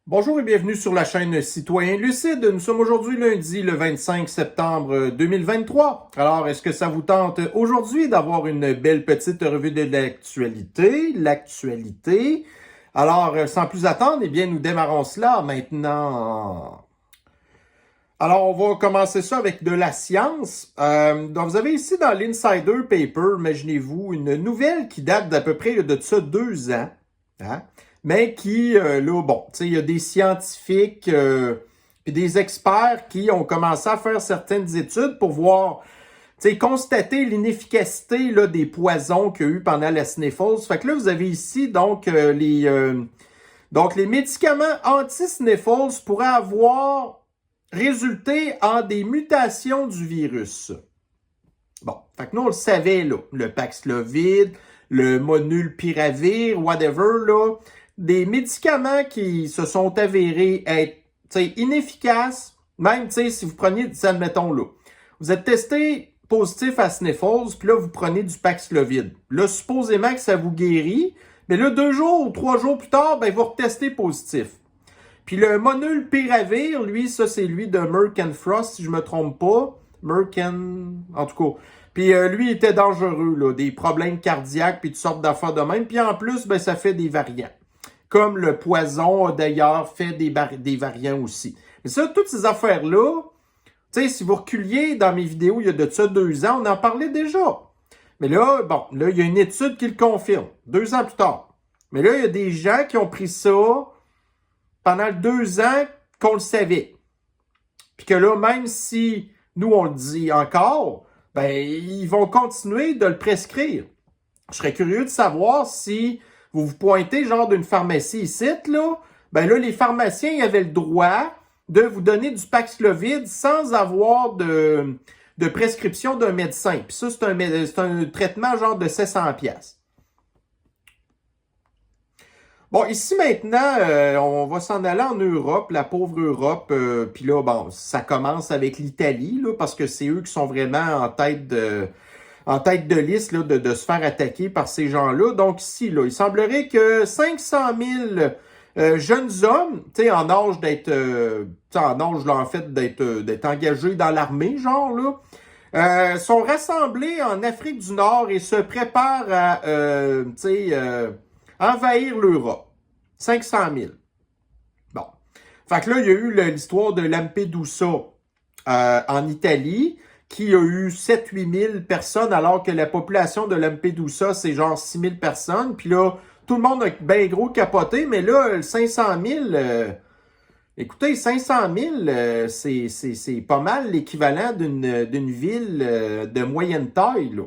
Bonjour et bienvenue sur la chaîne Citoyen Lucide. Nous sommes aujourd'hui lundi le 25 septembre 2023. Alors, est-ce que ça vous tente aujourd'hui d'avoir une belle petite revue de l'actualité? Alors, sans plus attendre, eh bien, nous démarrons cela maintenant. Alors, on va commencer ça avec de la science. Donc, vous avez ici dans l'Insider Paper, imaginez-vous, une nouvelle qui date d'à peu près de ça 2 ans. Hein? Mais qui, là, bon, tu sais, il y a des scientifiques et des experts qui ont commencé à faire certaines études pour voir, tu sais, constater l'inefficacité là, des poisons qu'il y a eu pendant la sniffles. Fait que là, vous avez ici, donc, les médicaments anti-sniffles pourraient avoir résulté en des mutations du virus. Bon, fait que nous, on le savait, là, le Paxlovid, le Molnupiravir, whatever, là, des médicaments qui se sont avérés être inefficaces, même si vous preniez, admettons là, vous êtes testé positif à Sniffles, puis là, vous prenez du Paxlovid. Là, supposément que ça vous guérit, mais là, 2 jours ou 3 jours plus tard, ben, vous retestez positif. Puis le Molnupiravir, lui, ça, c'est lui de Merck and Frost, si je me trompe pas. Merck and... En tout cas. Puis lui, il était dangereux, là. Des problèmes cardiaques, puis toutes sortes d'affaires de même. Puis en plus, ben, ça fait des variants. Comme le poison, d'ailleurs, fait des variants aussi. Mais ça, toutes ces affaires-là, tu sais, si vous reculiez dans mes vidéos, il y a de ça 2 ans, on en parlait déjà. Mais là, bon, là, il y a une étude qui le confirme, 2 ans plus tard. Mais là, il y a des gens qui ont pris ça pendant 2 ans qu'on le savait. Puis que là, même si nous, on le dit encore, ben, ils vont continuer de le prescrire. Je serais curieux de savoir si vous vous pointez genre d'une pharmacie ici, là, ben là, les pharmaciens ils avaient le droit de vous donner du Paxlovid sans avoir de prescription d'un médecin. Puis ça, c'est un traitement genre de 700$. Bon, ici maintenant, on va s'en aller en Europe, la pauvre Europe. Puis là, bon, ça commence avec l'Italie, là, parce que c'est eux qui sont vraiment en tête de liste là, de se faire attaquer par ces gens-là. Donc ici, là, il semblerait que 500 000 jeunes hommes, tu sais, en âge d'être, en âge là, en fait, d'être engagés dans l'armée, genre là, sont rassemblés en Afrique du Nord et se préparent à, envahir l'Europe. 500 000. Bon. Fait que là, il y a eu l'histoire de Lampedusa en Italie, qui a eu 7-8 000 personnes, alors que la population de Lampedusa, c'est genre 6 000 personnes. Puis là, tout le monde a bien gros capoté, mais là, 500 000... écoutez, 500 000, c'est pas mal l'équivalent d'une ville de moyenne taille, là.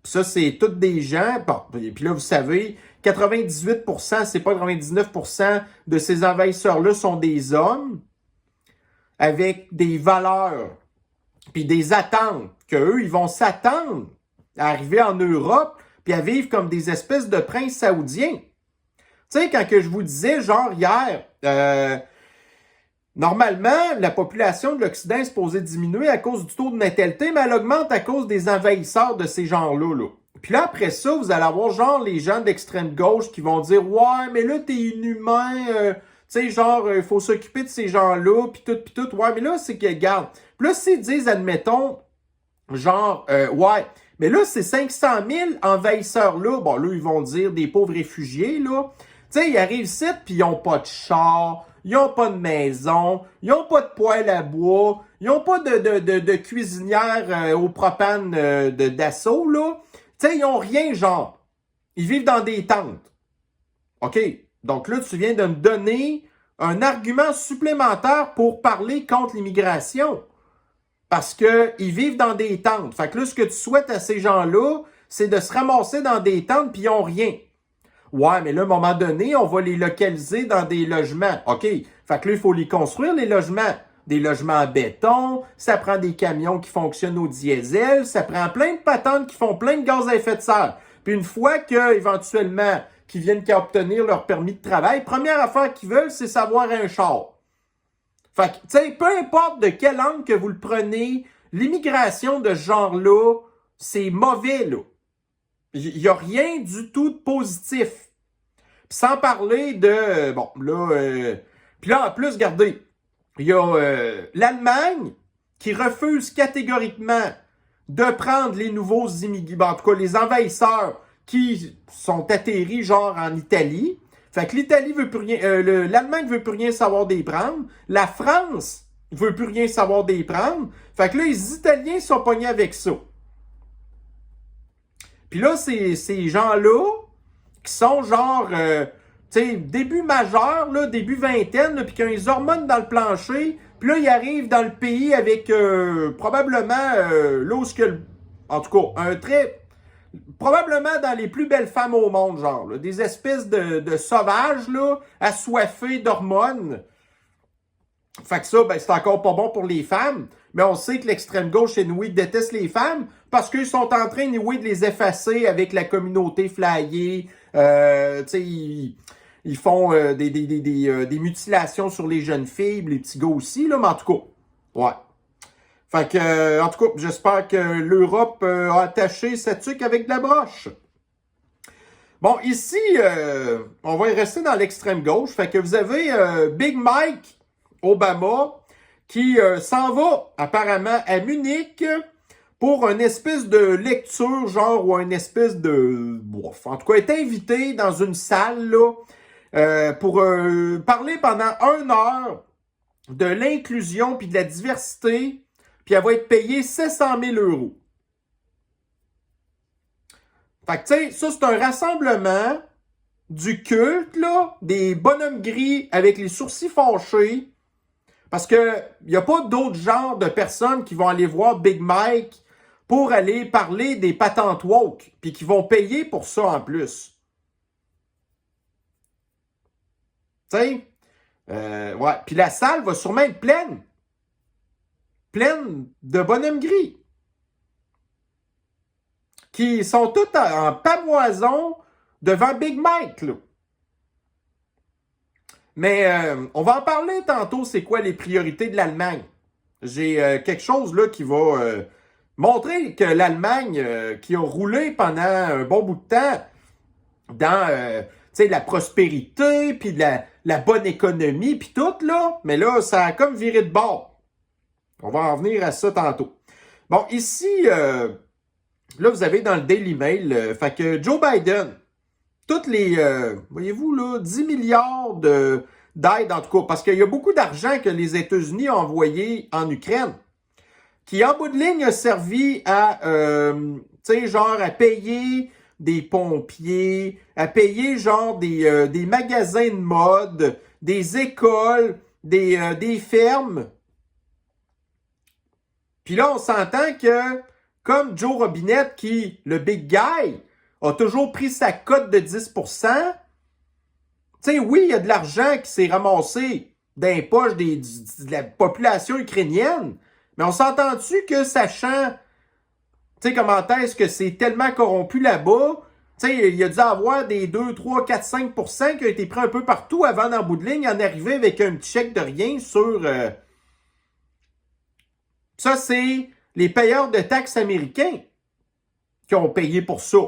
Puis ça, c'est toutes des gens. Bon, puis là, vous savez, 98%, c'est pas 99% de ces envahisseurs-là sont des hommes avec des valeurs puis des attentes qu'eux, ils vont s'attendre à arriver en Europe puis à vivre comme des espèces de princes saoudiens. Tu sais, quand que je vous disais, genre hier, normalement, la population de l'Occident est supposée diminuer à cause du taux de natalité, mais elle augmente à cause des envahisseurs de ces gens-là, là. Puis là, après ça, vous allez avoir genre les gens d'extrême gauche qui vont dire « Ouais, mais là, t'es inhumain, tu sais, genre, il faut s'occuper de ces gens-là, puis tout. » Ouais, mais là, c'est que, regarde. Puis là, s'ils disent, admettons, genre, ouais, mais là, ces 500 000 envahisseurs-là, bon, là, ils vont dire des pauvres réfugiés, là. Tu sais, ils arrivent ici, puis ils n'ont pas de char, ils n'ont pas de maison, ils n'ont pas de poêle à bois, ils n'ont pas de cuisinière au propane d'assaut, là. Tu sais, ils n'ont rien, genre. Ils vivent dans des tentes. OK? Donc là, tu viens de me donner un argument supplémentaire pour parler contre l'immigration. Parce qu'ils vivent dans des tentes. Fait que là, ce que tu souhaites à ces gens-là, c'est de se ramasser dans des tentes puis ils n'ont rien. Ouais, mais là, à un moment donné, on va les localiser dans des logements. OK. Fait que là, il faut les construire, les logements. Des logements en béton, ça prend des camions qui fonctionnent au diesel, ça prend plein de patentes qui font plein de gaz à effet de serre. Puis une fois qu'éventuellement, qu'ils viennent qu'à obtenir leur permis de travail, première affaire qu'ils veulent, c'est savoir un char. Fait que, tu sais, peu importe de quel angle que vous le prenez, l'immigration de ce genre-là, c'est mauvais, là. Il n'y a rien du tout de positif. Puis sans parler de, bon, là, Puis là, en plus, regardez, il y a l'Allemagne qui refuse catégoriquement de prendre les nouveaux immigrants, en tout cas les envahisseurs qui sont atterris genre en Italie. Fait que l'Italie veut plus rien, l'Allemagne veut plus rien savoir des prendre. La France veut plus rien savoir des prendre. Fait que là, les Italiens sont pognés avec ça. Puis là, ces gens-là, qui sont genre, tu sais, début majeur, là, début vingtaine, puis qui ont les hormones dans le plancher, puis là, ils arrivent dans le pays avec probablement, là où ce que, en tout cas, un trait, probablement dans les plus belles femmes au monde, genre, là, des espèces de sauvages, là, assoiffés d'hormones. Fait que ça, ben, c'est encore pas bon pour les femmes. Mais on sait que l'extrême gauche et Inouï détestent les femmes parce qu'ils sont en train, Inouï, de les effacer avec la communauté flyée. Tu sais, ils font des mutilations sur les jeunes filles, les petits gars aussi, là, mais en tout cas, ouais. Fait que, en tout cas, j'espère que l'Europe a attaché sa tuque avec de la broche. Bon, ici, on va y rester dans l'extrême gauche. Fait que vous avez Big Mike Obama qui s'en va apparemment à Munich pour une espèce de lecture, genre, ou une espèce de... Bouf, en tout cas, est invité dans une salle là, pour parler pendant 1 heure de l'inclusion puis de la diversité, puis elle va être payée 700 000 €. Fait que, tu sais, ça, c'est un rassemblement du culte, là, des bonhommes gris avec les sourcils fâchés, parce que il n'y a pas d'autres genres de personnes qui vont aller voir Big Mike pour aller parler des patentes woke, puis qui vont payer pour ça en plus. Tu sais? Ouais. Puis la salle va sûrement être pleine. Pleine de bonhommes gris. Qui sont tous en pamoison devant Big Mike, là. Mais on va en parler tantôt, c'est quoi les priorités de l'Allemagne. J'ai quelque chose là qui va montrer que l'Allemagne, qui a roulé pendant un bon bout de temps dans la prospérité, puis la bonne économie, puis tout, là, mais là, ça a comme viré de bord. On va en venir à ça tantôt. Bon, ici, là, vous avez dans le Daily Mail, fait que Joe Biden, toutes les, voyez-vous, là, 10 milliards d'aide, en tout cas, parce qu'il y a beaucoup d'argent que les États-Unis ont envoyé en Ukraine, qui, en bout de ligne, a servi à, tu sais, genre, à payer des pompiers, à payer, genre, des magasins de mode, des écoles, des fermes. Puis là, on s'entend que, comme Joe Robinette, qui, le big guy, a toujours pris sa cote de 10%. Tu sais, oui, il y a de l'argent qui s'est ramassé dans les poches de la population ukrainienne, mais on s'entend-tu que, sachant, tu sais, comment est-ce que c'est tellement corrompu là-bas, tu sais, il y a dû avoir des 2, 3, 4, 5% qui ont été pris un peu partout avant, en bout de ligne, en arriver avec un petit chèque de rien sur... Ça, c'est les payeurs de taxes américains qui ont payé pour ça.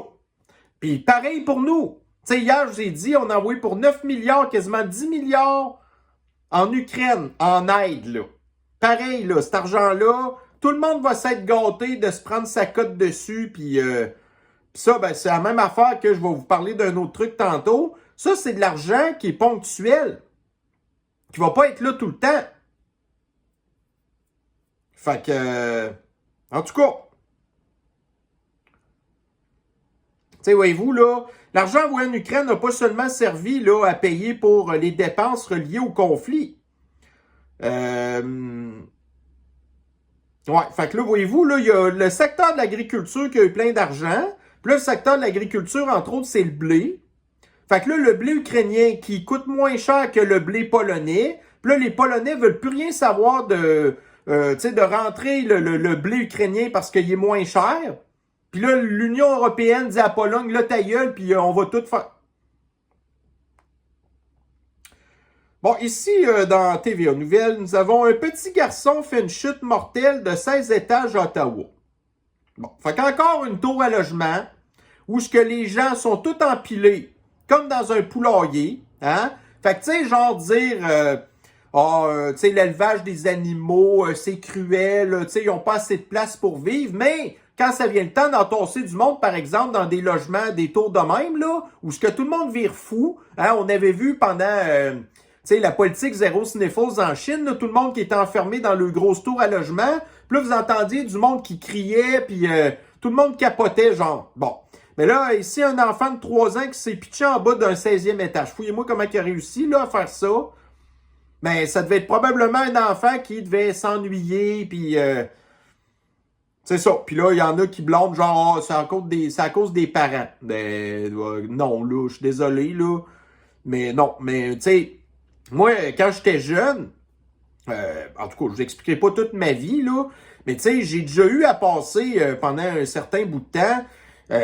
Puis pareil pour nous. Tu sais, hier, je vous ai dit, on a envoyé pour 9 milliards, quasiment 10 milliards en Ukraine, en aide, là. Pareil, là, cet argent-là, tout le monde va s'être gâté de se prendre sa cote dessus, puis ça, ben, c'est la même affaire que je vais vous parler d'un autre truc tantôt. Ça, c'est de l'argent qui est ponctuel, qui va pas être là tout le temps. Fait que, en tout cas, tu sais, voyez-vous, là, l'argent envoyé en Ukraine n'a pas seulement servi là, à payer pour les dépenses reliées au conflit. Ouais, fait que là, voyez-vous, là, il y a le secteur de l'agriculture qui a eu plein d'argent. Puis là, le secteur de l'agriculture, entre autres, c'est le blé. Fait que là, le blé ukrainien qui coûte moins cher que le blé polonais. Puis là, les Polonais veulent plus rien savoir de rentrer le blé ukrainien parce qu'il est moins cher. Puis là, l'Union européenne dit à Pologne, là, ta gueule, puis on va tout faire. Bon, ici, dans TVA Nouvelles, nous avons un petit garçon fait une chute mortelle de 16 étages à Ottawa. Bon, fait qu'encore une tour à logement où ce que les gens sont tout empilés, comme dans un poulailler, hein? Fait que, tu sais, genre dire, tu sais, l'élevage des animaux, c'est cruel, tu sais, ils n'ont pas assez de place pour vivre, mais quand ça vient le temps d'entasser du monde, par exemple, dans des logements, des tours de même, là, où ce que tout le monde vire fou, hein, on avait vu pendant, tu sais, la politique zéro sniffles en Chine, là, tout le monde qui était enfermé dans le gros tour à logement, puis là, vous entendiez du monde qui criait, puis tout le monde capotait, genre, bon. Mais là, ici, un enfant de 3 ans qui s'est pitché en bas d'un 16e étage. Fouillez-moi comment il a réussi, là, à faire ça. Mais ça devait être probablement un enfant qui devait s'ennuyer, puis c'est ça. Puis là, il y en a qui blâment, genre, c'est à cause des parents. Ben, non, là, je suis désolé, là. Mais non, mais tu sais, moi, quand j'étais jeune, en tout cas, je vous expliquerai pas toute ma vie, là, mais tu sais, j'ai déjà eu à passer pendant un certain bout de temps, tu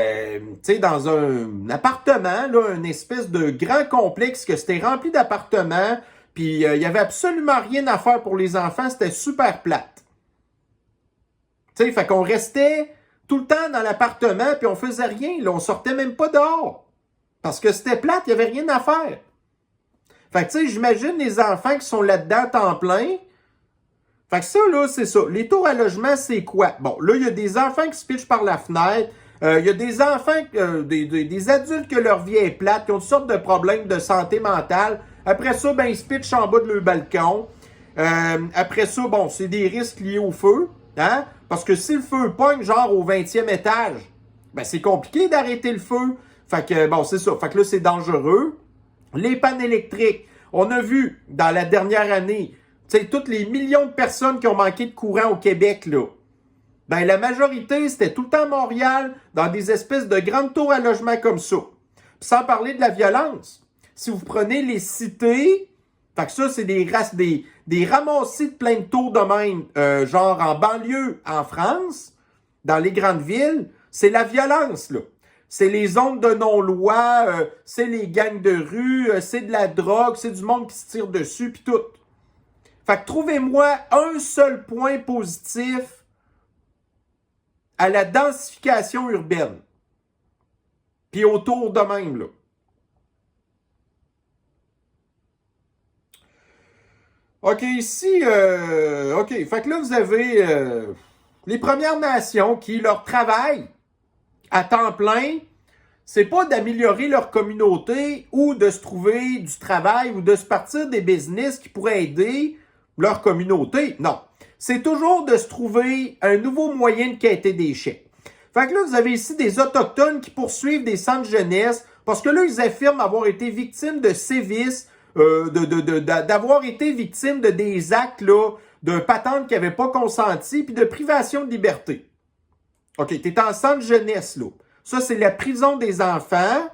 sais, dans un appartement, là, une espèce de grand complexe que c'était rempli d'appartements, puis il y avait absolument rien à faire pour les enfants, c'était super plate. Tu sais, fait qu'on restait tout le temps dans l'appartement, puis on faisait rien, là, on sortait même pas dehors. Parce que c'était plate, il y avait rien à faire. Fait que tu sais, j'imagine les enfants qui sont là-dedans à temps plein. Fait que ça, là, c'est ça. Les tours à logement, c'est quoi? Bon, là, il y a des enfants qui se pitchent par la fenêtre. Il y a des enfants, des adultes que leur vie est plate, qui ont toutes sortes de problèmes de santé mentale. Après ça, ben, ils se pitchent en bas de leur balcon. Après ça, bon, c'est des risques liés au feu. Hein? Parce que si le feu pogne, genre au 20e étage, ben, c'est compliqué d'arrêter le feu. Fait que, bon, c'est ça. Fait que là, c'est dangereux. Les pannes électriques. On a vu, dans la dernière année, tu sais, toutes les millions de personnes qui ont manqué de courant au Québec, là. Ben, la majorité, c'était tout le temps à Montréal, dans des espèces de grandes tours à logement comme ça. Puis sans parler de la violence. Si vous prenez les cités, fait que ça, c'est des ramassis de plein de tours de même, genre en banlieue, en France, dans les grandes villes, c'est la violence, là. C'est les zones de non-loi, c'est les gangs de rue, c'est de la drogue, c'est du monde qui se tire dessus, puis tout. Fait que trouvez-moi un seul point positif à la densification urbaine. Puis autour de même, là. OK, ici, OK, fait que là, vous avez les Premières Nations qui, leur travail à temps plein, c'est pas d'améliorer leur communauté ou de se trouver du travail ou de se partir des business qui pourraient aider leur communauté. Non. C'est toujours de se trouver un nouveau moyen de quêter des chèques. Fait que là, vous avez ici des Autochtones qui poursuivent des centres jeunesse parce que là, ils affirment avoir été victimes de sévices, d'avoir été victimes de des actes là, d'un patente qui n'avait pas consenti puis de privation de liberté. OK, t'es en centre jeunesse, là. Ça, c'est la prison des enfants.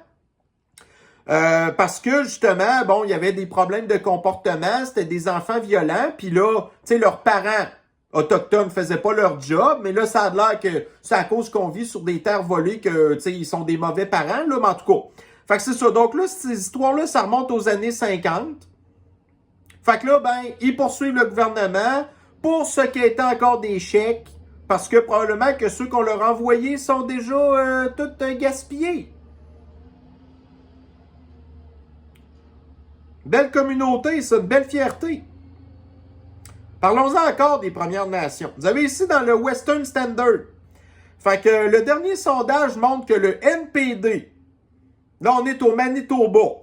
Parce que, justement, bon, il y avait des problèmes de comportement, c'était des enfants violents, puis là, tu sais, leurs parents autochtones faisaient pas leur job, mais là, ça a l'air que c'est à cause qu'on vit sur des terres volées que, tu sais, ils sont des mauvais parents, là, mais en tout cas. Fait que c'est ça. Donc là, ces histoires-là, ça remonte aux années 50. Fait que là, ben, ils poursuivent le gouvernement pour ce qui était encore des chèques, parce que probablement que ceux qu'on leur a envoyés sont déjà tous gaspillés. Belle communauté, ça, une belle fierté. Parlons-en encore des Premières Nations. Vous avez ici dans le Western Standard. Fait que le dernier sondage montre que le NPD, là on est au Manitoba,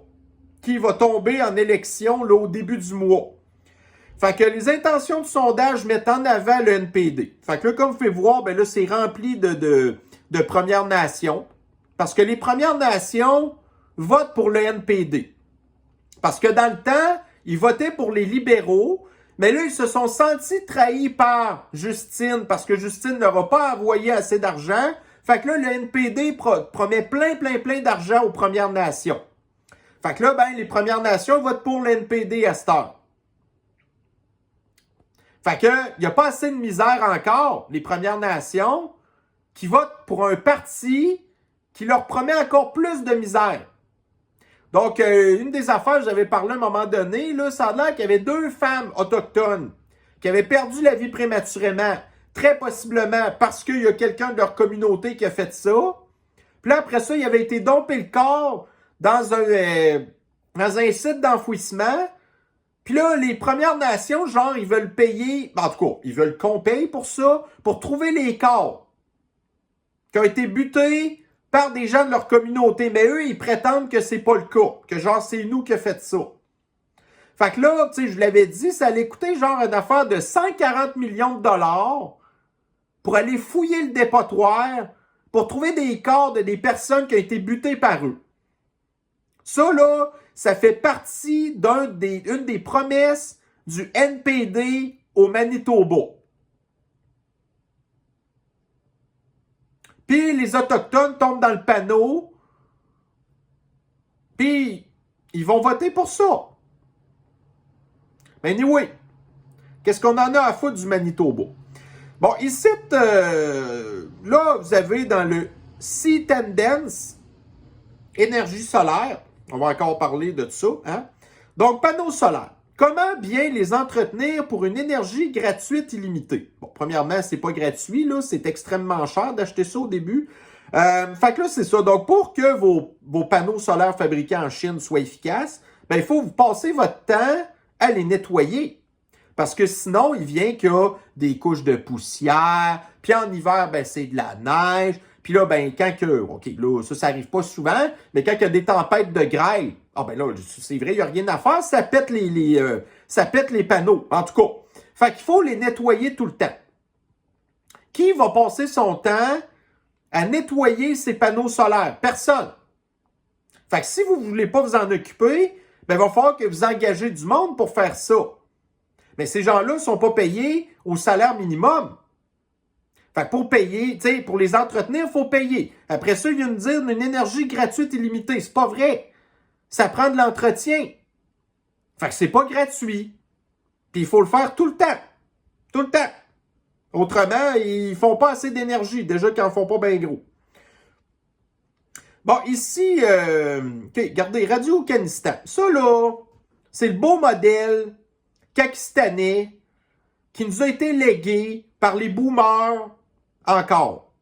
qui va tomber en élection là, au début du mois. Fait que les intentions du sondage mettent en avant le NPD. Fait que là, comme vous pouvez voir, ben là, c'est rempli de Premières Nations. Parce que les Premières Nations votent pour le NPD. Parce que dans le temps, ils votaient pour les libéraux, mais là, ils se sont sentis trahis par Justine, parce que Justine leur a pas envoyé assez d'argent. Fait que là, le NPD promet plein d'argent aux Premières Nations. Fait que là, ben, les Premières Nations votent pour le NPD à cette heure. Fait que, il n'y a pas assez de misère encore, les Premières Nations, qui votent pour un parti qui leur promet encore plus de misère. Donc, une des affaires, j'avais parlé à un moment donné, là, ça a l'air qu'il y avait 2 femmes autochtones qui avaient perdu la vie prématurément, très possiblement parce qu'il y a quelqu'un de leur communauté qui a fait ça. Puis là, après ça, il avait été dompé le corps dans un site d'enfouissement. Puis là, les Premières Nations, genre, ils veulent payer, en tout cas, ils veulent qu'on paye pour ça, pour trouver les corps qui ont été butés par des gens de leur communauté. Mais eux, ils prétendent que c'est pas le cas, que genre, c'est nous qui avons fait ça. Fait que là, tu sais, je l'avais dit, ça allait coûter genre une affaire de 140 millions de dollars pour aller fouiller le dépotoir, pour trouver des corps de des personnes qui ont été butées par eux. Ça, là, ça fait partie une des promesses du NPD au Manitoba. Puis les Autochtones tombent dans le panneau, puis ils vont voter pour ça. Mais anyway, qu'est-ce qu'on en a à foutre du Manitoba? Bon, ici, là, vous avez dans le Sea Tendance, énergie solaire. On va encore parler de ça. Hein? Donc, panneaux solaires. Comment bien les entretenir pour une énergie gratuite illimitée? Bon, premièrement, c'est pas gratuit, là, c'est extrêmement cher d'acheter ça au début. Fait que là, c'est ça. Donc, pour que vos panneaux solaires fabriqués en Chine soient efficaces, ben, il faut vous passer votre temps à les nettoyer. Parce que sinon, il vient qu'il y a des couches de poussière, puis en hiver, ben, c'est de la neige, puis là, ben, quand que, OK, là, ça arrive pas souvent, mais quand il y a des tempêtes de grêle, ah ben là, c'est vrai, il n'y a rien à faire, ça pète ça pète les panneaux, en tout cas. Fait qu'il faut les nettoyer tout le temps. Qui va passer son temps à nettoyer ces panneaux solaires? Personne. Fait que si vous ne voulez pas vous en occuper, ben, il va falloir que vous engagez du monde pour faire ça. Mais ces gens-là ne sont pas payés au salaire minimum. Fait que pour payer, tu sais, pour les entretenir, il faut payer. Après ça, ils viennent dire une énergie gratuite illimitée. C'est pas vrai. Ça prend de l'entretien. Fait que c'est pas gratuit. Puis il faut le faire tout le temps. Tout le temps. Autrement, ils font pas assez d'énergie. Déjà qu'ils en font pas bien gros. Bon, ici, OK, regardez, Radio-Kanistan. Ça, là, c'est le beau modèle pakistanais qui nous a été légué par les boomers encore.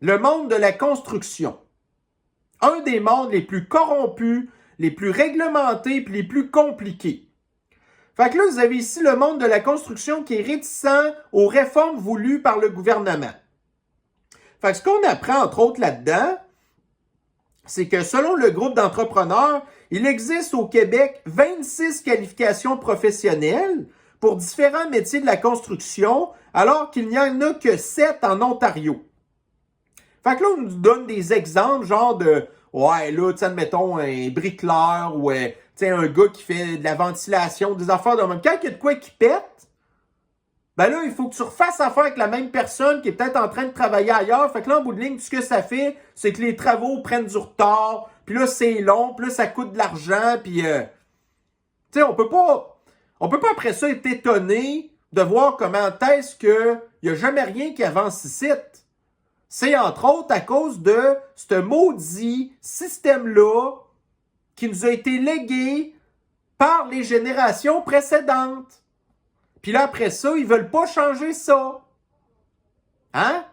Le monde de la construction. Un des mondes les plus corrompus, les plus réglementés et les plus compliqués. Fait que là, vous avez ici le monde de la construction qui est réticent aux réformes voulues par le gouvernement. Fait que ce qu'on apprend, entre autres, là-dedans, c'est que selon le groupe d'entrepreneurs, il existe au Québec 26 qualifications professionnelles pour différents métiers de la construction, alors qu'il n'y en a que 7 en Ontario. Fait que là, on nous donne des exemples, genre de, ouais, là, tu sais, admettons, un bricoleur ou, tu sais, un gars qui fait de la ventilation, des affaires de même. Quand il y a de quoi qui pète, ben là, il faut que tu refasses affaire avec la même personne qui est peut-être en train de travailler ailleurs. Fait que là, en bout de ligne, tout ce que ça fait, c'est que les travaux prennent du retard, puis là, c'est long, puis là, ça coûte de l'argent, puis, tu sais, on peut pas après ça être étonné de voir comment est-ce que il n'y a jamais rien qui avance ici. C'est entre autres à cause de ce maudit système-là qui nous a été légué par les générations précédentes. Puis là, après ça, ils veulent pas changer ça. Hein?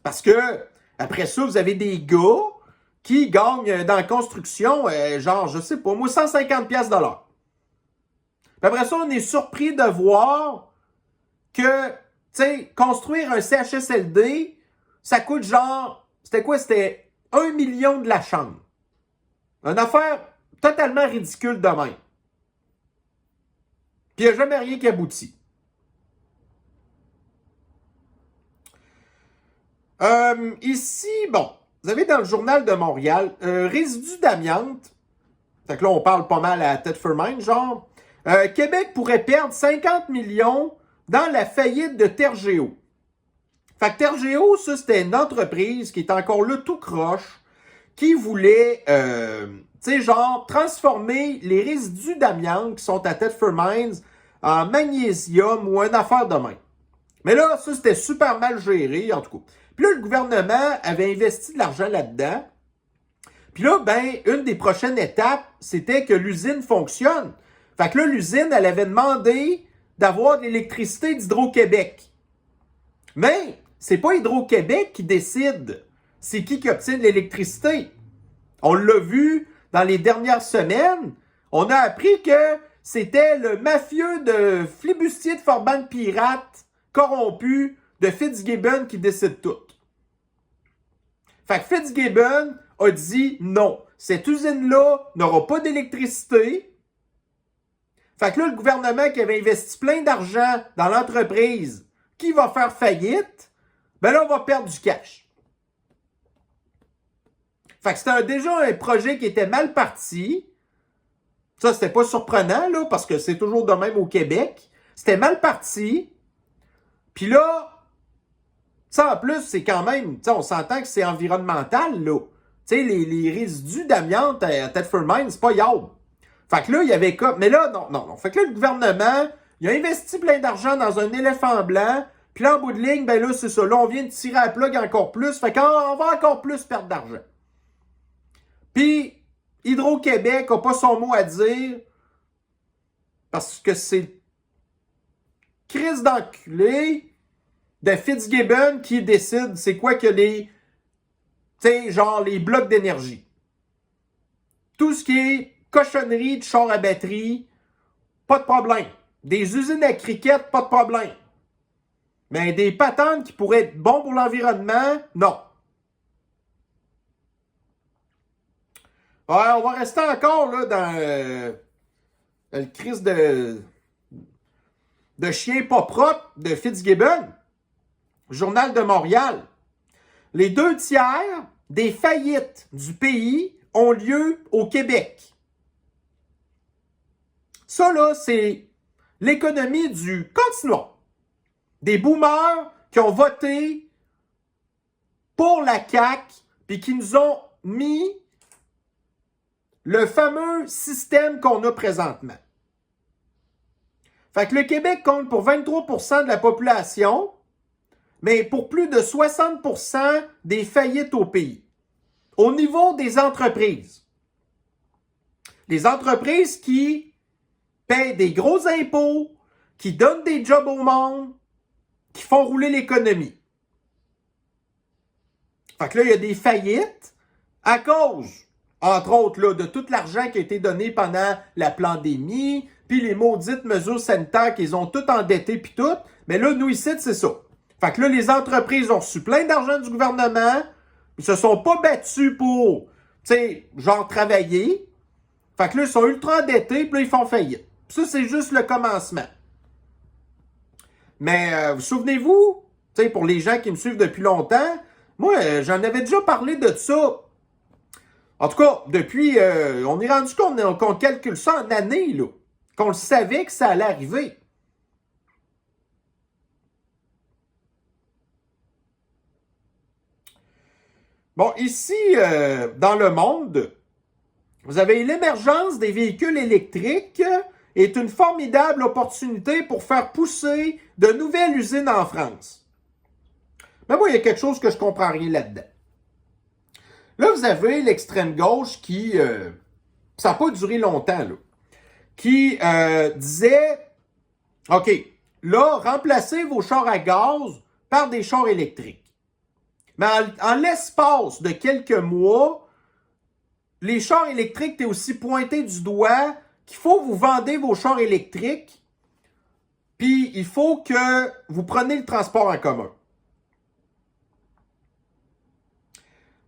Parce que, après ça, vous avez des gars qui gagnent dans la construction, genre, je sais pas, moi, 150$ de l'heure. Puis après ça, on est surpris de voir que, tu sais, construire un CHSLD, ça coûte genre, c'était quoi? C'était 1 million de la chambre. Une affaire totalement ridicule de même. Puis il n'y a jamais rien qui aboutit. Ici, bon, vous avez dans le journal de Montréal, résidus d'amiante. Fait que là, on parle pas mal à tête Mine, genre. Québec pourrait perdre 50 millions dans la faillite de Tergeo. Fait que Tergeo, ça, c'était une entreprise qui est encore là tout croche, qui voulait, tu sais, genre, transformer les résidus d'amiante qui sont à Thetford Mines en magnésium ou une affaire de même. Mais là, ça, c'était super mal géré, en tout cas. Puis là, le gouvernement avait investi de l'argent là-dedans. Puis là, ben, une des prochaines étapes, c'était que l'usine fonctionne. Fait que là, l'usine, elle avait demandé d'avoir de l'électricité d'Hydro-Québec. Mais, c'est pas Hydro-Québec qui décide c'est qui obtient de l'électricité. On l'a vu dans les dernières semaines. On a appris que c'était le mafieux de flibustier de Fort-Banque pirate, corrompu, de Fitzgibbon qui décide tout. Fait que Fitzgibbon a dit non, cette usine-là n'aura pas d'électricité. Fait que là, le gouvernement qui avait investi plein d'argent dans l'entreprise qui va faire faillite, ben là, on va perdre du cash. Fait que c'était déjà un projet qui était mal parti. Ça, c'était pas surprenant, là, parce que c'est toujours de même au Québec. C'était mal parti. Puis là, ça, en plus, c'est quand même, on s'entend que c'est environnemental, là. Tu sais, les résidus d'amiante à Thetford Mines, c'est pas yard. Fait que là, il y avait comme... Mais là, non. Fait que là, le gouvernement, il a investi plein d'argent dans un éléphant blanc. Puis là, en bout de ligne, ben là, c'est ça. Là, on vient de tirer à la plug encore plus. Fait qu'on va encore plus perdre d'argent. Puis, Hydro-Québec n'a pas son mot à dire parce que c'est crise d'enculé de Fitzgibbon qui décide c'est quoi que les... Tu sais, genre les blocs d'énergie. Tout ce qui est cochonnerie de char à batterie, pas de problème. Des usines à cricket, pas de problème. Mais des patentes qui pourraient être bons pour l'environnement, non. Ouais, on va rester encore là dans le crise de chien pas propre de Fitzgibbon. Journal de Montréal. Les 2/3 des faillites du pays ont lieu au Québec. Ça, là, c'est l'économie du continuum. Des boomers qui ont voté pour la CAQ puis qui nous ont mis le fameux système qu'on a présentement. Fait que le Québec compte pour 23% de la population, mais pour plus de 60% des faillites au pays. Au niveau des entreprises. Les entreprises qui payent des gros impôts, qui donnent des jobs au monde, qui font rouler l'économie. Fait que là, il y a des faillites à cause, entre autres, là, de tout l'argent qui a été donné pendant la pandémie, puis les maudites mesures sanitaires qu'ils ont tout endetté puis tout. Mais là, nous, ici, c'est ça. Fait que là, les entreprises ont reçu plein d'argent du gouvernement, ils se sont pas battus pour, tu sais, genre travailler. Fait que là, ils sont ultra endettés, puis là, ils font faillite. Ça, c'est juste le commencement. Mais vous souvenez-vous, tu sais, pour les gens qui me suivent depuis longtemps, moi, j'en avais déjà parlé de ça. En tout cas, depuis, on est rendu qu'on calcule ça en années, là. Qu'on le savait que ça allait arriver. Bon, ici, dans le monde, vous avez l'émergence des véhicules électriques est une formidable opportunité pour faire pousser de nouvelles usines en France. Mais moi, il y a quelque chose que je comprends rien là-dedans. Là, vous avez l'extrême gauche qui, ça n'a pas duré longtemps, là, qui disait, OK, là, remplacez vos chars à gaz par des chars électriques. Mais en l'espace de quelques mois, les chars électriques étaient aussi pointés du doigt qu'il faut vous vendre vos chars électriques, puis il faut que vous preniez le transport en commun.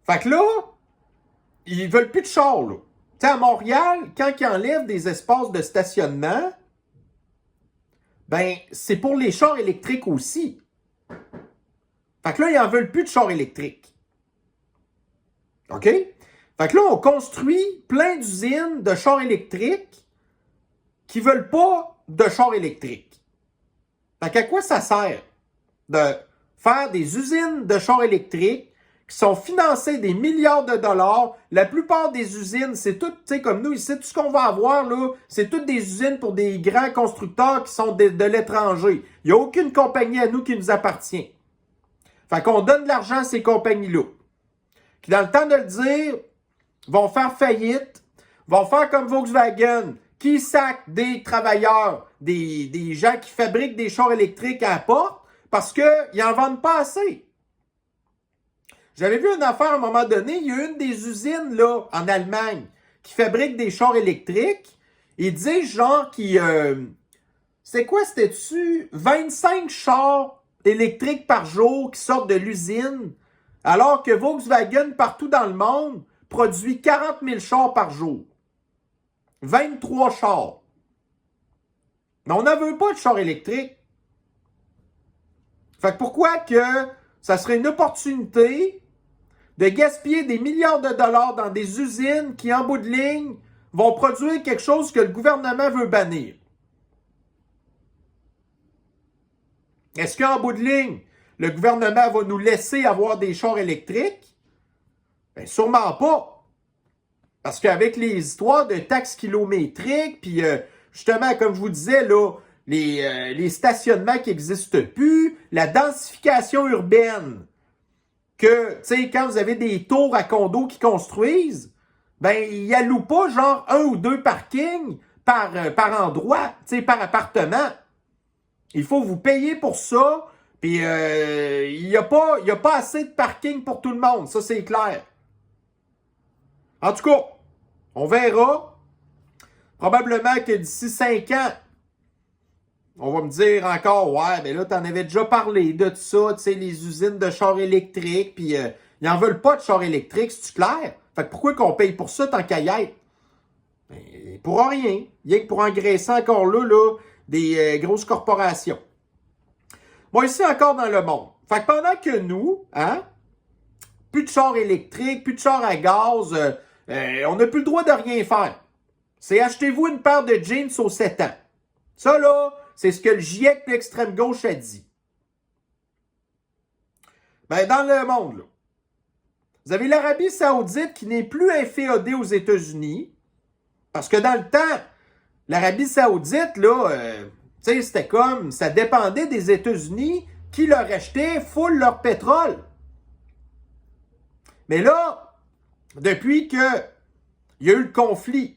Fait que là, ils veulent plus de chars, là. Tu sais, à Montréal, quand ils enlèvent des espaces de stationnement, ben, c'est pour les chars électriques aussi. Fait que là, ils en veulent plus de chars électriques. OK? Fait que là, on construit plein d'usines de chars électriques qui veulent pas de chars électriques. Fait qu'à quoi ça sert de faire des usines de chars électriques qui sont financées des milliards de dollars? La plupart des usines, c'est tout, tu sais, comme nous ici, tout ce qu'on va avoir, là, c'est toutes des usines pour des grands constructeurs qui sont de l'étranger. Il n'y a aucune compagnie à nous qui nous appartient. Fait qu'on donne de l'argent à ces compagnies-là. Qui, dans le temps de le dire, vont faire faillite, vont faire comme Volkswagen, qui sac des travailleurs, des gens qui fabriquent des chars électriques à la porte, parce qu'ils n'en vendent pas assez. J'avais vu une affaire à un moment donné, il y a une des usines là en Allemagne qui fabrique des chars électriques, Ils disent genre qu'ils... c'est quoi, c'était-tu? 25 chars électriques par jour qui sortent de l'usine, alors que Volkswagen, partout dans le monde, produit 40 000 chars par jour. 23 chars. Mais on n'en veut pas de chars électriques. Fait que pourquoi que ça serait une opportunité de gaspiller des milliards de dollars dans des usines qui, en bout de ligne, vont produire quelque chose que le gouvernement veut bannir? Est-ce qu'en bout de ligne, le gouvernement va nous laisser avoir des chars électriques? Bien, sûrement pas. Parce qu'avec les histoires de taxes kilométriques, puis justement, comme je vous disais, là, les stationnements qui n'existent plus, la densification urbaine, que, tu sais, quand vous avez des tours à condos qui construisent, ben, ils allouent pas genre 1 ou 2 parkings par endroit, tu sais, par appartement. Il faut vous payer pour ça, puis il n'y a pas assez de parking pour tout le monde, ça c'est clair. En tout cas, on verra. Probablement que d'ici 5 ans, on va me dire encore, ouais, mais là, t'en avais déjà parlé de ça, tu sais, les usines de chars électriques, puis ils n'en veulent pas de chars électriques, c'est-tu clair? Fait que pourquoi qu'on paye pour ça tant qu'à y être? Ben, pour rien. Rien que pour engraisser encore là des grosses corporations. Bon, ici encore dans le monde. Fait que pendant que nous, hein, plus de chars électriques, plus de chars à gaz, on n'a plus le droit de rien faire. C'est achetez-vous une paire de jeans aux 7 ans. Ça, là, c'est ce que le GIEC de l'extrême gauche a dit. Ben, dans le monde, là, vous avez l'Arabie Saoudite qui n'est plus inféodée aux États-Unis. Parce que dans le temps, l'Arabie Saoudite, là, tu sais, c'était comme, ça dépendait des États-Unis qui leur achetaient full leur pétrole. Mais là, depuis que il y a eu le conflit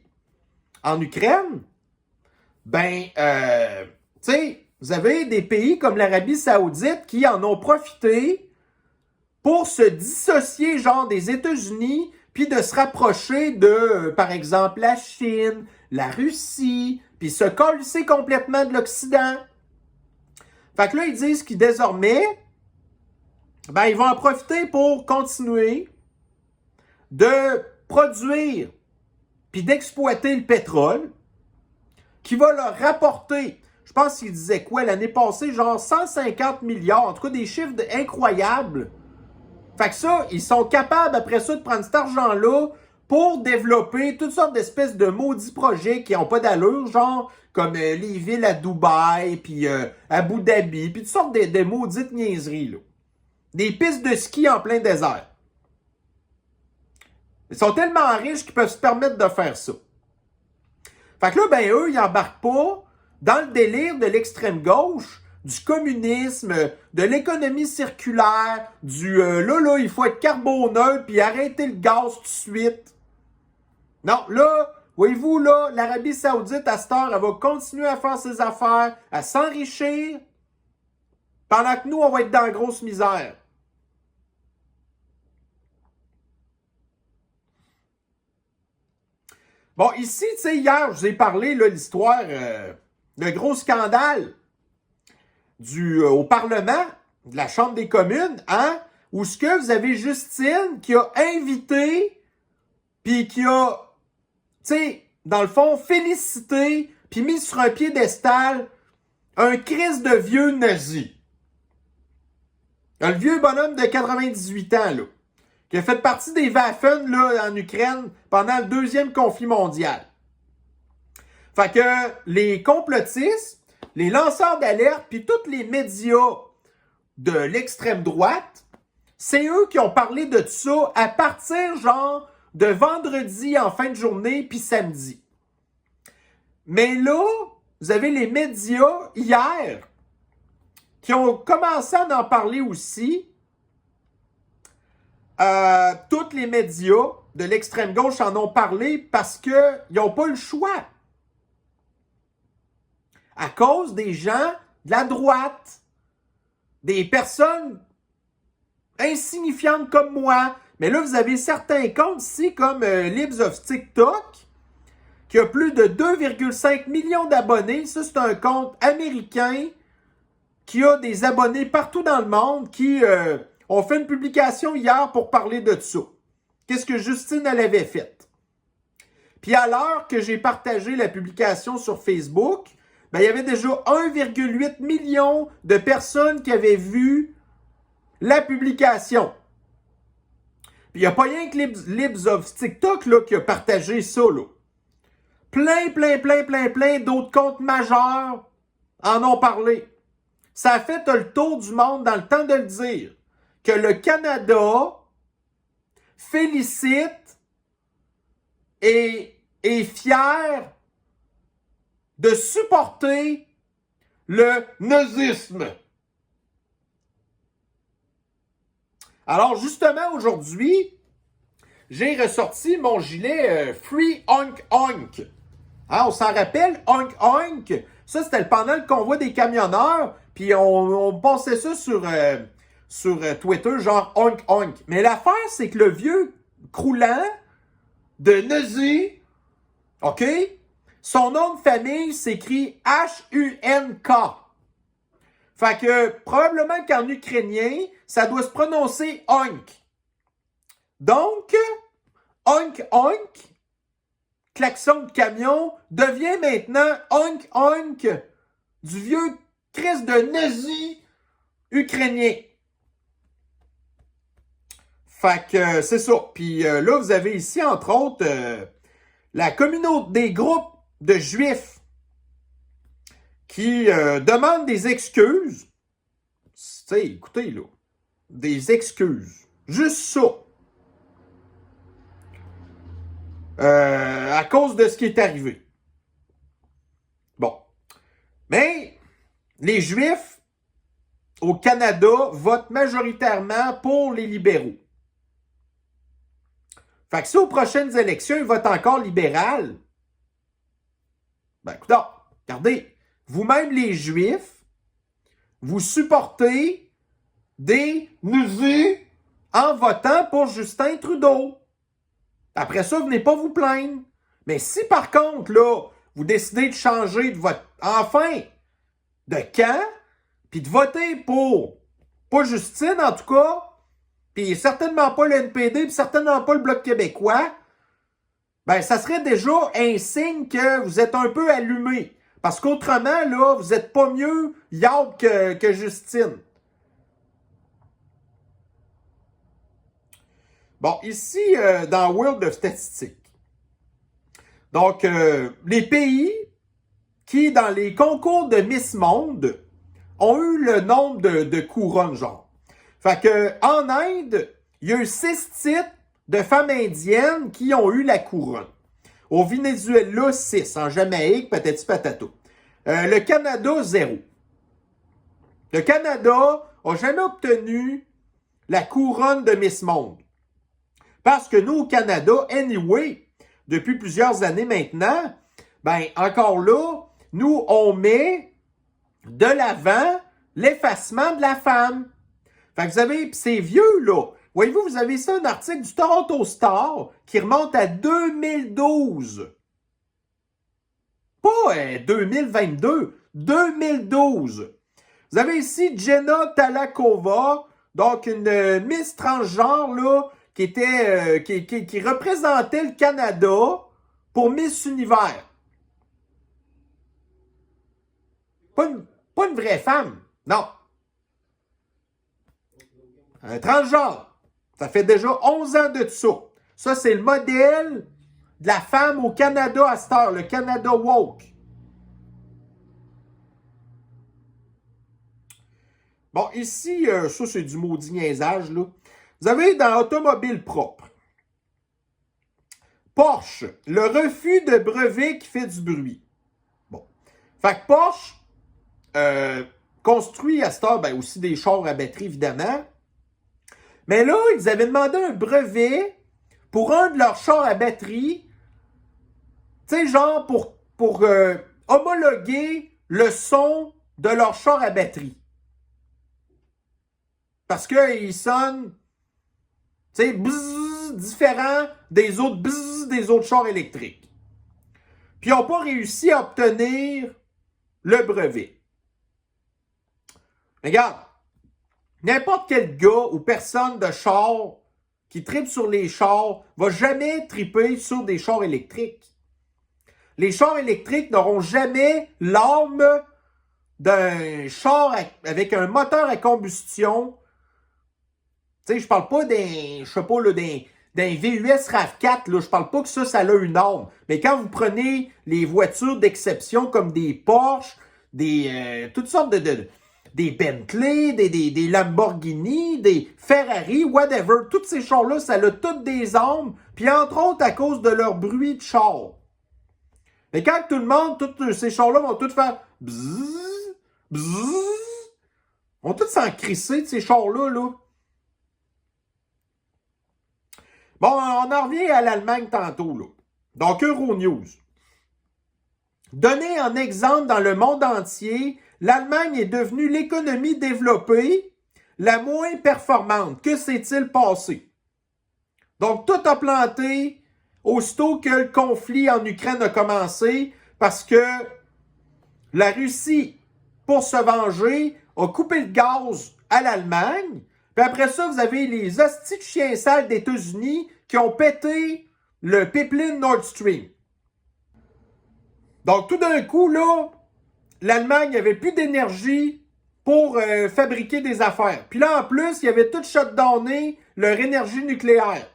en Ukraine, ben, tu sais, vous avez des pays comme l'Arabie Saoudite qui en ont profité pour se dissocier, genre, des États-Unis, puis de se rapprocher de, par exemple, la Chine, la Russie, puis se coller complètement de l'Occident. Fait que là, ils disent qu'ils désormais, ben, ils vont en profiter pour continuer de produire puis d'exploiter le pétrole qui va leur rapporter, je pense qu'ils disaient quoi l'année passée, genre 150 milliards, en tout cas des chiffres incroyables. Fait que ça, ils sont capables après ça de prendre cet argent-là pour développer toutes sortes d'espèces de maudits projets qui n'ont pas d'allure, genre comme les villes à Dubaï, puis Abu Dhabi, puis toutes sortes de maudites niaiseries, là. Des pistes de ski en plein désert. Ils sont tellement riches qu'ils peuvent se permettre de faire ça. Fait que là, ben eux, ils n'embarquent pas dans le délire de l'extrême gauche, du communisme, de l'économie circulaire, du là, il faut être carboneutre puis arrêter le gaz tout de suite. Non, là, voyez-vous, là, l'Arabie Saoudite, à cette heure, elle va continuer à faire ses affaires, à s'enrichir, pendant que nous, on va être dans la grosse misère. Bon, ici, tu sais, hier, je vous ai parlé, là, l'histoire, le gros scandale au Parlement, de la Chambre des communes, hein, où ce que vous avez Justine qui a invité, puis qui a, tu sais, dans le fond, félicité, puis mis sur un piédestal un Christ de vieux nazi. Un vieux bonhomme de 98 ans, là, qui a fait partie des Waffen, là, en Ukraine, pendant le deuxième conflit mondial. Fait que les complotistes, les lanceurs d'alerte, puis tous les médias de l'extrême droite, c'est eux qui ont parlé de ça à partir, genre, de vendredi en fin de journée, puis samedi. Mais là, vous avez les médias, hier, qui ont commencé à en parler aussi. Tous les médias de l'extrême gauche en ont parlé parce qu'ils n'ont pas le choix. À cause des gens de la droite, des personnes insignifiantes comme moi. Mais là, vous avez certains comptes ici, comme Libs of TikTok, qui a plus de 2,5 millions d'abonnés. Ça, c'est un compte américain qui a des abonnés partout dans le monde, qui ont fait une publication hier pour parler de ça. Qu'est-ce que Justine, elle avait fait? Puis à l'heure que j'ai partagé la publication sur Facebook, ben, il y avait déjà 1,8 million de personnes qui avaient vu la publication. Puis il n'y a pas rien que Libs of TikTok là, qui a partagé ça. Là. Plein d'autres comptes majeurs en ont parlé. Ça a fait le tour du monde dans le temps de le dire que le Canada félicite et est fier de supporter le nazisme. Alors justement aujourd'hui, j'ai ressorti mon gilet Free Oink Oink. Hein, on s'en rappelle, Oink Oink, ça c'était pendant le convoi des camionneurs, puis on passait ça sur Twitter, genre Oink Oink. Mais l'affaire, c'est que le vieux croulant de nazi, OK? Son nom de famille s'écrit H-U-N-K. Fait que probablement qu'en ukrainien, ça doit se prononcer Oink. Donc, Oink Oink, klaxon de camion, devient maintenant Oink Oink du vieux Christ de nazi ukrainien. Fait que c'est ça. Puis là, vous avez ici, entre autres, la communauté des groupes de juifs qui demandent des excuses. Tu sais, écoutez, là, des excuses. Juste ça. À cause de ce qui est arrivé. Bon. Mais les Juifs au Canada votent majoritairement pour les libéraux. Fait que si aux prochaines élections, ils votent encore libéral, ben écoutez, regardez, vous-même les Juifs, vous supportez des nazis en votant pour Justin Trudeau. Après ça, venez pas vous plaindre. Mais si par contre, là, vous décidez de changer de votre, enfin, de camp, puis de voter pour, pas Justine en tout cas, puis certainement pas le NPD, puis certainement pas le Bloc québécois, ben ça serait déjà un signe que vous êtes un peu allumé. Parce qu'autrement, là, vous n'êtes pas mieux Yab que Justine. Bon, ici, dans World of Statistics. Donc, les pays qui, dans les concours de Miss Monde, ont eu le nombre de couronnes, genre. Fait que, en Inde, il y a eu 6 titres de femmes indiennes qui ont eu la couronne. Au Venezuela, 6. En Jamaïque, patati patata. Le Canada, 0. Le Canada n'a jamais obtenu la couronne de Miss Monde. Parce que nous, au Canada, anyway, depuis plusieurs années maintenant, ben encore là, nous, on met de l'avant l'effacement de la femme. Fait que vous avez, c'est vieux, là. Voyez-vous, vous avez ça, un article du Toronto Star qui remonte à 2012. Pas 2022, 2012. Vous avez ici Jenna Talakova, donc une Miss transgenre, là, qui était qui représentait le Canada pour Miss Univers. Pas une vraie femme, non. Un transgenre. Ça fait déjà 11 ans de ça. Ça, c'est le modèle de la femme au Canada à cette heure, le Canada woke. Bon, ici, ça, c'est du maudit niaisage, là. Vous avez dans l'automobile propre. Porsche, le refus de brevet qui fait du bruit. Bon. Fait que Porsche construit à cette heure, ben, aussi des chars à batterie, évidemment. Mais là, ils avaient demandé un brevet pour un de leurs chars à batterie, tu sais, genre pour homologuer le son de leur char à batterie. Parce qu'il sonne, tu sais, différent des autres chars électriques. puis ils n'ont pas réussi à obtenir le brevet. Regarde, n'importe quel gars ou personne de char qui tripe sur les chars va jamais triper sur des chars électriques. Les chars électriques n'auront jamais l'âme d'un char avec un moteur à combustion. Tu sais, je parle pas d'un VUS RAV4, là, je parle pas que ça a une âme. Mais quand vous prenez les voitures d'exception comme des Porsche, toutes sortes des Bentley, des Lamborghini, des Ferrari, whatever, tous ces chars-là, ça a toutes des âmes, puis entre autres à cause de leur bruit de char. Mais quand tout le monde, tous ces chars-là vont tous faire bzzz, bzzz, vont tous s'en crisser de ces chars-là, là. Bon, on en revient à l'Allemagne tantôt, là. Donc, Euronews. Donné en exemple dans le monde entier, l'Allemagne est devenue l'économie développée la moins performante. Que s'est-il passé? Donc, tout a planté aussitôt que le conflit en Ukraine a commencé parce que la Russie, pour se venger, a coupé le gaz à l'Allemagne. Puis après ça, vous avez les hosties de chiens sales des États-Unis qui ont pété le pipeline Nord Stream. Donc, tout d'un coup, là, l'Allemagne n'avait plus d'énergie pour fabriquer des affaires. Puis là, en plus, il y avait tout shutdowné leur énergie nucléaire.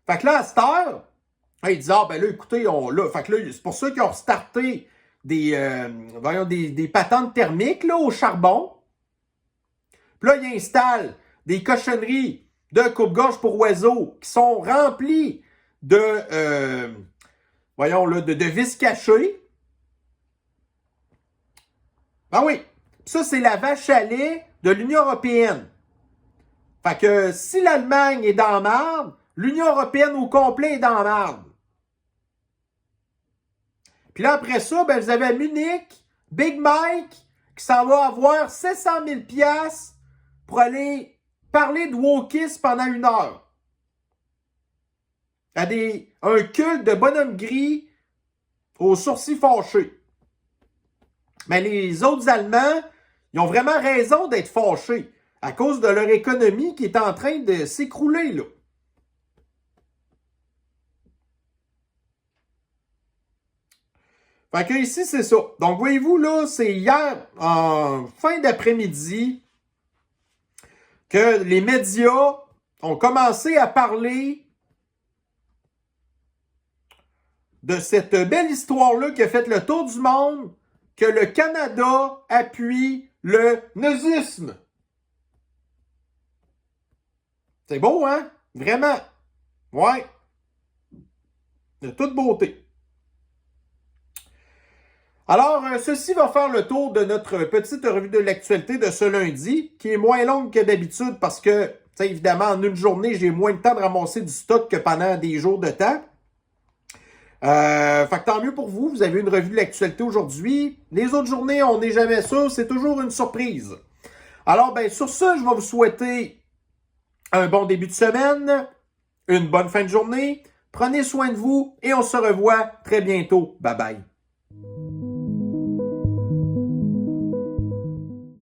Fait que là, à cette heure, ils disent, ah ben là, écoutez, fait que là, c'est pour ça qu'ils ont restarté des patentes thermiques là, au charbon. Puis là, ils installent des cochonneries de coupe-gorge pour oiseaux qui sont remplies de vis cachées. Ben oui, ça, c'est la vache à lait de l'Union européenne. Fait que si l'Allemagne est dans la merde, l'Union européenne au complet est dans la merde. Puis là, après ça, ben, vous avez à Munich, Big Mike, qui s'en va avoir 700 000 $ pour aller parler de wokisme pendant 1 heure. À un culte de bonhomme gris aux sourcils fâchés. Mais les autres Allemands, ils ont vraiment raison d'être fâchés à cause de leur économie qui est en train de s'écrouler, là. Fait que ici, c'est ça. Donc, voyez-vous, là, c'est hier, en fin d'après-midi, que les médias ont commencé à parler de cette belle histoire-là qui a fait le tour du monde, que le Canada appuie le nazisme. C'est beau, hein? Vraiment. Ouais. De toute beauté. Alors, ceci va faire le tour de notre petite revue de l'actualité de ce lundi, qui est moins longue que d'habitude parce que, évidemment, en une journée, j'ai moins de temps de ramasser du stock que pendant des jours de temps. Fait que tant mieux pour vous, vous avez une revue de l'actualité aujourd'hui. Les autres journées, on n'est jamais sûr, c'est toujours une surprise. Alors, ben, sur ce, je vais vous souhaiter un bon début de semaine, une bonne fin de journée. Prenez soin de vous et on se revoit très bientôt. Bye bye.